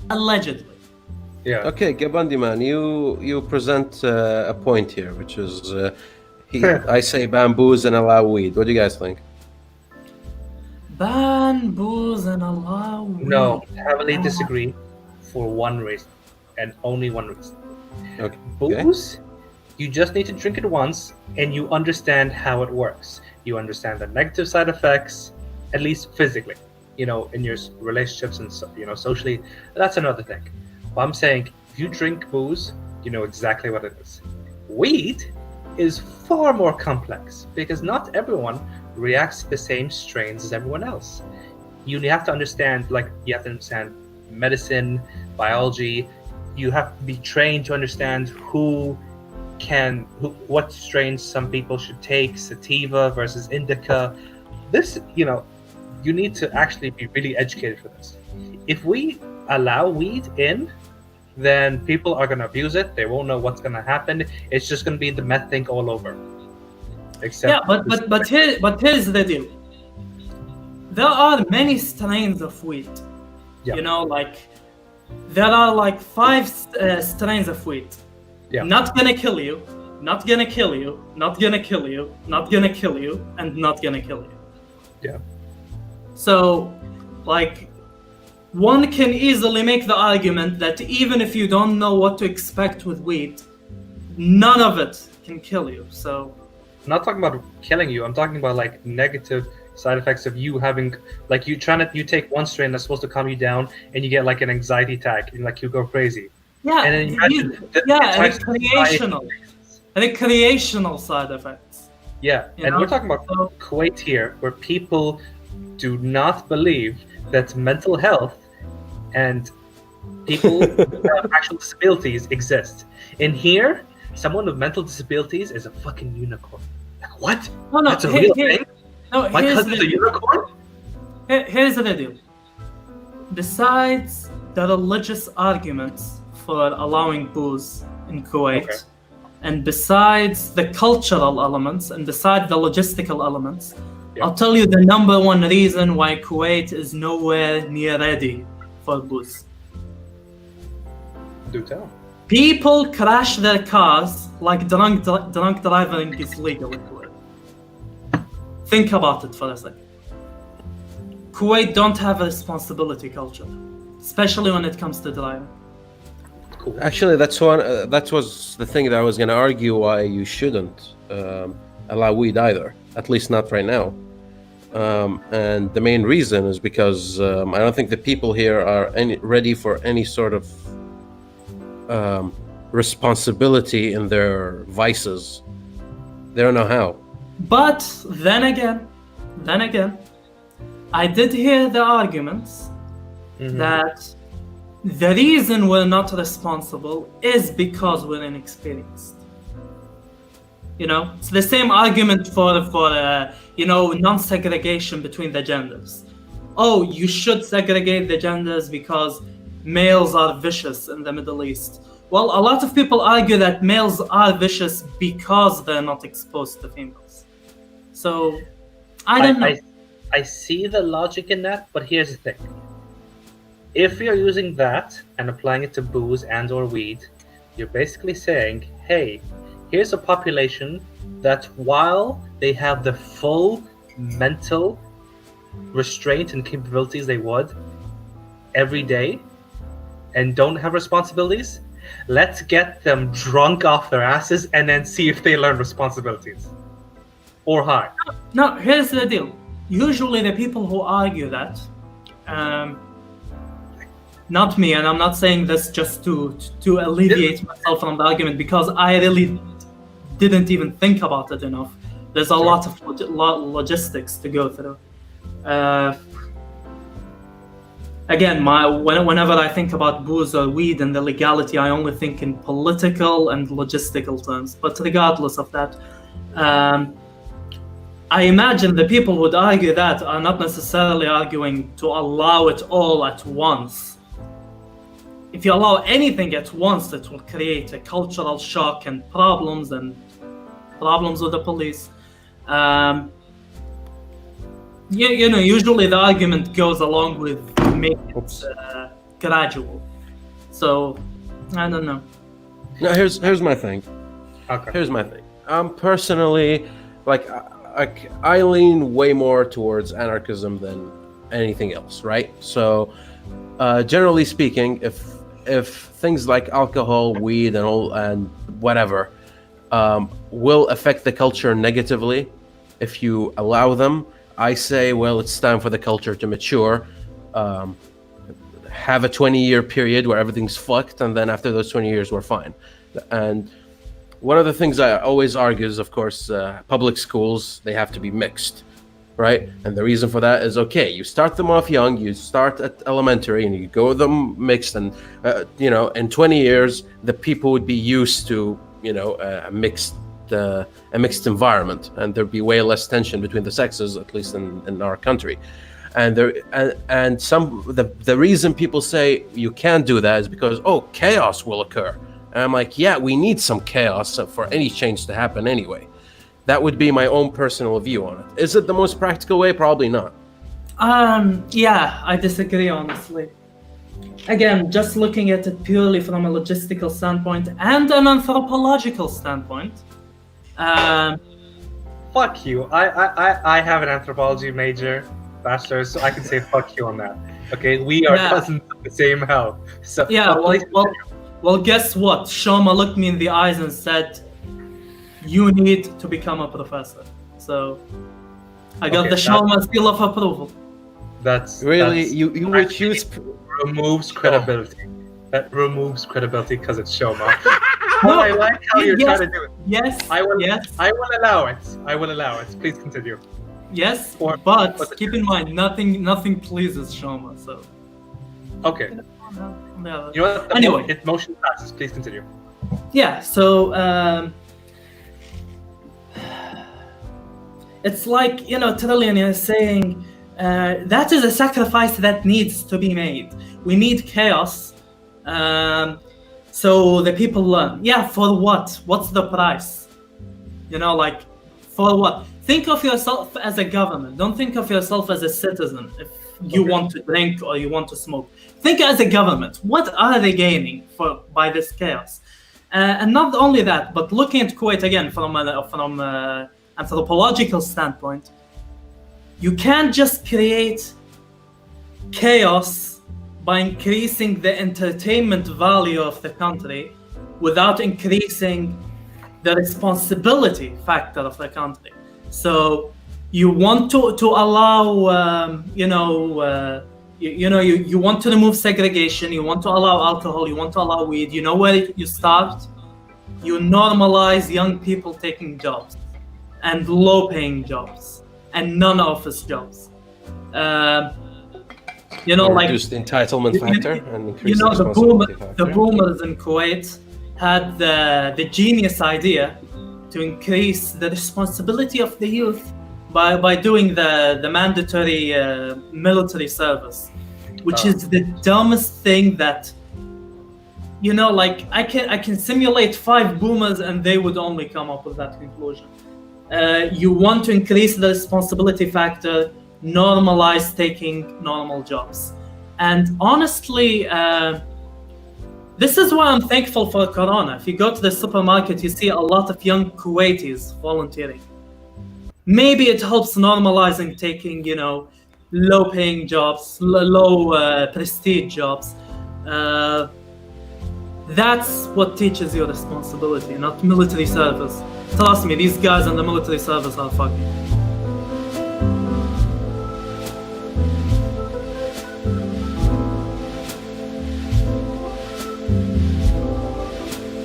Allegedly. Yeah. Okay, Gabandi man, you present a point here, which is I say ban booze and allow weed. What do you guys think? Ban booze and allow weed. No, heavily disagree for one reason, and only one reason. Okay. Booze, you just need to drink it once, and you understand how it works. You understand the negative side effects, at least physically. You know, in your relationships and socially, that's another thing. But I'm saying, if you drink booze, you know exactly what it is. Weed is far more complex because not everyone reacts to the same strains as everyone else. You have to understand, medicine, biology. You have to be trained to understand what strains some people should take, sativa versus indica. This, you need to actually be really educated for this. If we allow weed in, then people are going to abuse it. They won't know what's going to happen. It's just going to be the meth thing all over. But here's the deal. There are many strains of weed. Yeah. There are 5 strains of weed. Yeah. Not gonna kill you, not gonna kill you, not gonna kill you, not gonna kill you, and not gonna kill you. Yeah. So, one can easily make the argument that even if you don't know what to expect with weed, none of it can kill you. So, I'm not talking about killing you. I'm talking about negative side effects of you having you take one strain that's supposed to calm you down, and you get an anxiety attack, and you go crazy. Yeah, and then recreational side effects. Yeah, we're talking about Kuwait here, where people do not believe that mental health and people with actual disabilities exist. In here, someone with mental disabilities is a fucking unicorn. What? No, that's a real thing? No, my cousin's a unicorn? Here's the deal. Besides the religious arguments for allowing booze in Kuwait, and besides the cultural elements, and besides the logistical elements, I'll tell you the number one reason why Kuwait is nowhere near ready for booze. Do tell. People crash their cars like drunk driving is legal in Kuwait. Think about it for a second. Kuwait don't have a responsibility culture, especially when it comes to driving. Cool. Actually, that was the thing that I was going to argue why you shouldn't allow weed either, at least not right now. And the main reason is because I don't think the people here are ready for any sort of responsibility in their vices. They don't know how. But then again, I did hear the arguments that the reason we're not responsible is because we're inexperienced. It's the same argument for non-segregation between the genders. Oh, you should segregate the genders because males are vicious in the Middle East. Well, a lot of people argue that males are vicious because they're not exposed to females. So, I don't know. I see the logic in that, but here's the thing. If you're using that and applying it to booze and or weed, you're basically saying, hey, here's a population that while they have the full mental restraint and capabilities they would every day and don't have responsibilities, let's get them drunk off their asses and then see if they learn responsibilities. Or high. No, here's the deal. Usually the people who argue that, not me, and I'm not saying this just to alleviate myself from the argument, because I really didn't even think about it enough. There's a lot of logistics to go through. Again, whenever I think about booze or weed and the legality, I only think in political and logistical terms. But regardless of that, I imagine the people who would argue that are not necessarily arguing to allow it all at once. If you allow anything at once, it will create a cultural shock and problems with the police. Usually the argument goes along with making it gradual. So I don't know. No, here's my thing. Okay. Here's my thing. Personally, like, I lean way more towards anarchism than anything else, right? So, generally speaking, if things like alcohol, weed, and whatever will affect the culture negatively, if you allow them, I say, well, it's time for the culture to mature. Have a 20-year period where everything's fucked, and then after those 20 years, we're fine. And one of the things I always argue is, of course, public schools, they have to be mixed, right? And the reason for that is, okay, you start them off young, you start at elementary, and you go with them mixed, and, in 20 years, the people would be used to, a mixed environment, and there'd be way less tension between the sexes, at least in our country. And the reason people say you can't do that is because, chaos will occur. And I'm like, yeah, we need some chaos for any change to happen anyway. That would be my own personal view on it. Is it the most practical way? Probably not. Yeah, I disagree, honestly. Again, just looking at it purely from a logistical standpoint and an anthropological standpoint. Fuck you. I have an anthropology major, bachelor's, so I can say fuck you on that. Okay, we are cousins of the same hell. So yeah, well, guess what? Shoma looked me in the eyes and said, "You need to become a professor." So I got the Shoma seal of approval. That's really you would choose. Removes credibility. That removes credibility because it's Shoma. No, I like how you're trying to do it. Yes. I will allow it. I will allow it. Please continue. Yes, but keep in mind, nothing pleases Shoma. So. Okay. Yeah. You know what? Anyway, motion passes. Please continue. Yeah. So it's like Trillian is saying. That is a sacrifice that needs to be made. We need chaos, so the people learn. Yeah, for what? What's the price? For what? Think of yourself as a government. Don't think of yourself as a citizen. If you want to drink or you want to smoke, think as a government. What are they gaining by this chaos? And not only that, but looking at Kuwait again from an anthropological standpoint. You can't just create chaos by increasing the entertainment value of the country without increasing the responsibility factor of the country. So you want to allow, you want to remove segregation, you want to allow alcohol, you want to allow weed. You know where you start? You normalize young people taking jobs and low-paying jobs. And non-office jobs. Reduce the entitlement factor and increase the responsibility factor. The boomers in Kuwait had the genius idea to increase the responsibility of the youth by doing the mandatory military service, which is the dumbest thing that I can simulate 5 boomers and they would only come up with that conclusion. You want to increase the responsibility factor, normalize taking normal jobs. And honestly, this is why I'm thankful for Corona. If you go to the supermarket, you see a lot of young Kuwaitis volunteering. Maybe it helps normalizing taking, low-paying jobs, low prestige jobs. That's what teaches you responsibility, not military service. Trust me, these guys in the military service are fucking.